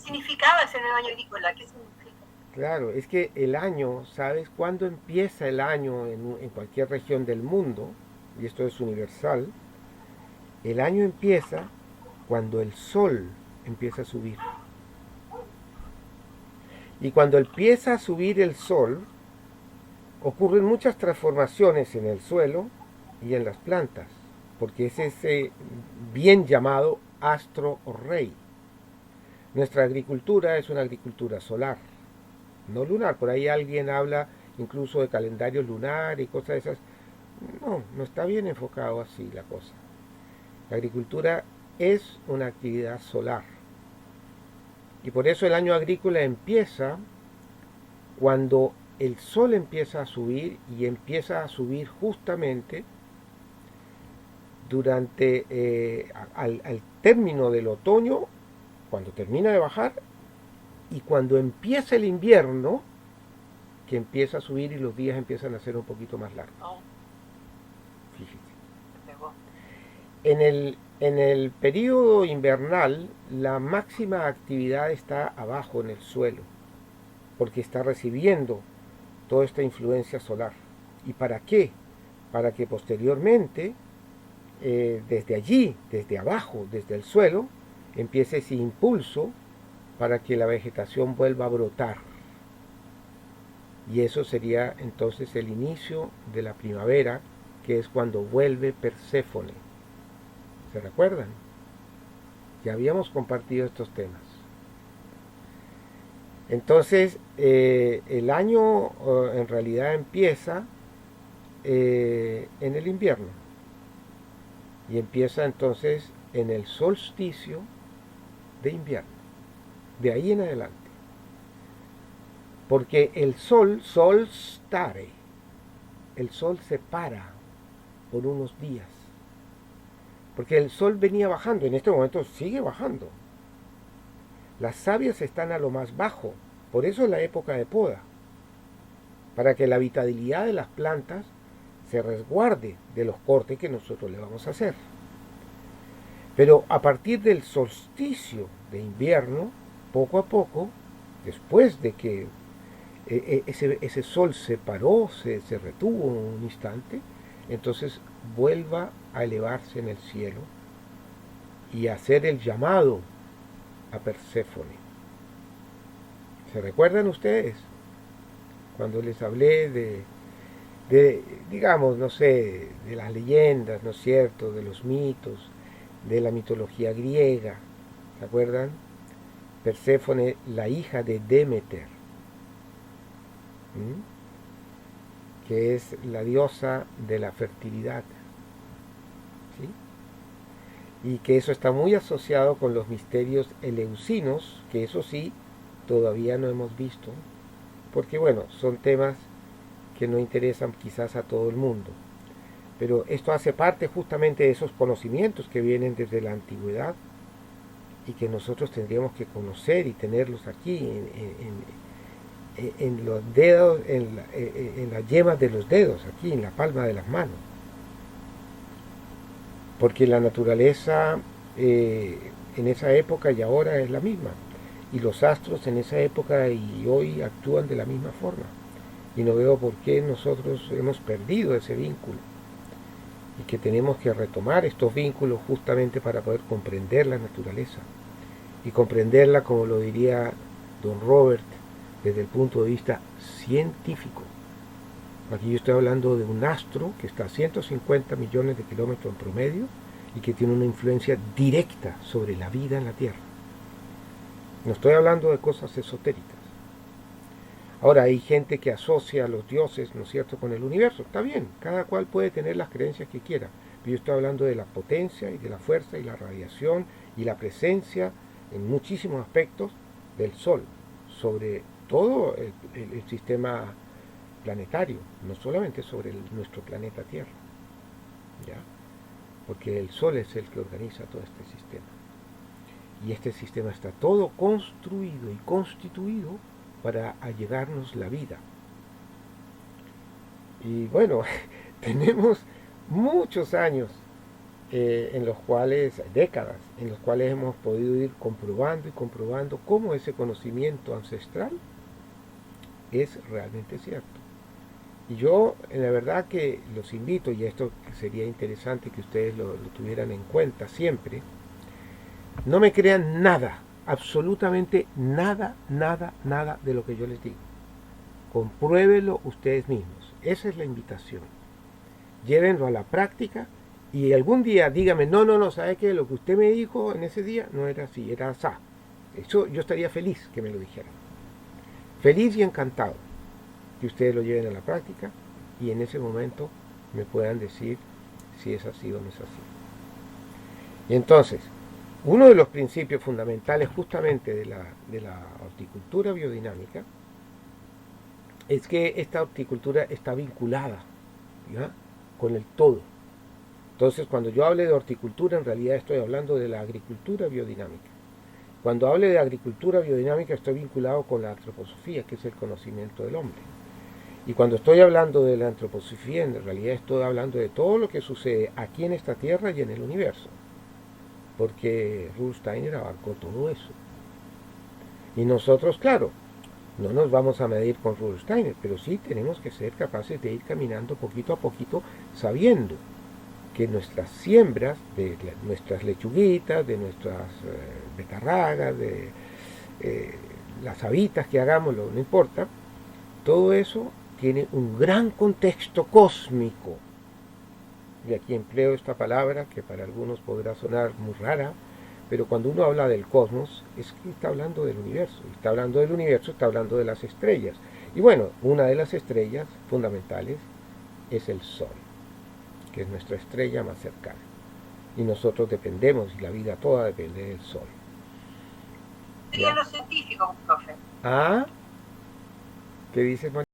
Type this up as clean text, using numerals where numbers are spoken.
significaba ese nuevo año agrícola? ¿Qué significa? Claro, es que el año, ¿sabes cuándo empieza el año en cualquier región del mundo? Y esto es universal. El año empieza cuando el sol empieza a subir. Y cuando empieza a subir el sol, ocurren muchas transformaciones en el suelo y en las plantas, porque es ese bien llamado astro o rey. Nuestra agricultura es una agricultura solar, no lunar. Por ahí alguien habla incluso de calendario lunar y cosas de esas. No, no está bien enfocado así la cosa. La agricultura es una actividad solar. Y por eso el año agrícola empieza cuando el sol empieza a subir y empieza a subir justamente durante al término del otoño, cuando termina de bajar, y cuando empieza el invierno, que empieza a subir y los días empiezan a ser un poquito más largos. Oh, Fíjese. pegó. En el periodo invernal, la máxima actividad está abajo en el suelo, porque está recibiendo toda esta influencia solar. ¿Y para qué? Para que posteriormente, desde allí, desde abajo, desde el suelo, empiece ese impulso para que la vegetación vuelva a brotar. Y eso sería entonces el inicio de la primavera, que es cuando vuelve Perséfone. ¿Se recuerdan? Ya habíamos compartido estos temas. Entonces, el año en realidad empieza en el invierno y empieza entonces en el solsticio de invierno, de ahí en adelante. Porque el sol stare, el sol se para por unos días. Porque el sol venía bajando, en este momento sigue bajando. Las sabias están a lo más bajo, por eso es la época de poda, para que la vitalidad de las plantas se resguarde de los cortes que nosotros le vamos a hacer. Pero a partir del solsticio de invierno, poco a poco, después de que ese sol se paró, se retuvo un instante, entonces vuelva a elevarse en el cielo y hacer el llamado a Perséfone. ¿Se recuerdan ustedes? Cuando les hablé digamos, no sé, de las leyendas, ¿no es cierto?, de los mitos, de la mitología griega. ¿Se acuerdan? Perséfone, la hija de Demeter, ¿m? Que es la diosa de la fertilidad, ¿sí? Y que eso está muy asociado con los misterios eleusinos, que eso sí, todavía no hemos visto, porque bueno, son temas que no interesan quizás a todo el mundo. Pero esto hace parte justamente de esos conocimientos que vienen desde la antigüedad y que nosotros tendríamos que conocer y tenerlos aquí en los dedos, en las yemas de los dedos, aquí en la palma de las manos. Porque la naturaleza en esa época y ahora es la misma. Y los astros en esa época y hoy actúan de la misma forma. Y no veo por qué nosotros hemos perdido ese vínculo. Y que tenemos que retomar estos vínculos justamente para poder comprender la naturaleza. Y comprenderla, como lo diría don Robert, desde el punto de vista científico. Aquí yo estoy hablando de un astro que está a 150 millones de kilómetros en promedio y que tiene una influencia directa sobre la vida en la Tierra. No estoy hablando de cosas esotéricas. Ahora, hay gente que asocia a los dioses, ¿no es cierto?, con el universo. Está bien, cada cual puede tener las creencias que quiera. Pero yo estoy hablando de la potencia y de la fuerza y la radiación y la presencia en muchísimos aspectos del Sol sobre todo el sistema planetario, no solamente sobre nuestro planeta Tierra, ¿ya? Porque el Sol es el que organiza todo este sistema. Y este sistema está todo construido y constituido para allegarnos la vida. Y bueno, tenemos muchos años en los cuales, décadas, en los cuales hemos podido ir comprobando y comprobando cómo ese conocimiento ancestral es realmente cierto. Y yo, la verdad que los invito, y esto sería interesante que ustedes lo tuvieran en cuenta siempre, no me crean nada, absolutamente nada, nada, nada de lo que yo les digo. Compruébelo ustedes mismos. Esa es la invitación. Llévenlo a la práctica y algún día dígame, no, ¿sabe qué? Lo que usted me dijo en ese día no era así, era así. Eso yo estaría feliz que me lo dijeran. Feliz y encantado que ustedes lo lleven a la práctica y en ese momento me puedan decir si es así o no es así. Y entonces, uno de los principios fundamentales justamente de la horticultura biodinámica es que esta horticultura está vinculada, ¿ya?, con el todo. Entonces, cuando yo hable de horticultura, en realidad estoy hablando de la agricultura biodinámica. Cuando hable de agricultura biodinámica, estoy vinculado con la antroposofía, que es el conocimiento del hombre. Y cuando estoy hablando de la antroposofía, en realidad estoy hablando de todo lo que sucede aquí en esta tierra y en el universo. Porque Rudolf Steiner abarcó todo eso. Y nosotros, claro, no nos vamos a medir con Rudolf Steiner, pero sí tenemos que ser capaces de ir caminando poquito a poquito, sabiendo que nuestras siembras, de nuestras lechuguitas, de nuestras betarragas, de las habitas que hagamos, no importa, todo eso tiene un gran contexto cósmico. Y aquí empleo esta palabra que para algunos podrá sonar muy rara, pero cuando uno habla del cosmos, es que está hablando del universo. Y está hablando del universo, está hablando de las estrellas. Y bueno, una de las estrellas fundamentales es el Sol, que es nuestra estrella más cercana. Y nosotros dependemos, y la vida toda depende del Sol. Serían los científicos, profe. ¿Ah? ¿Qué dices, María?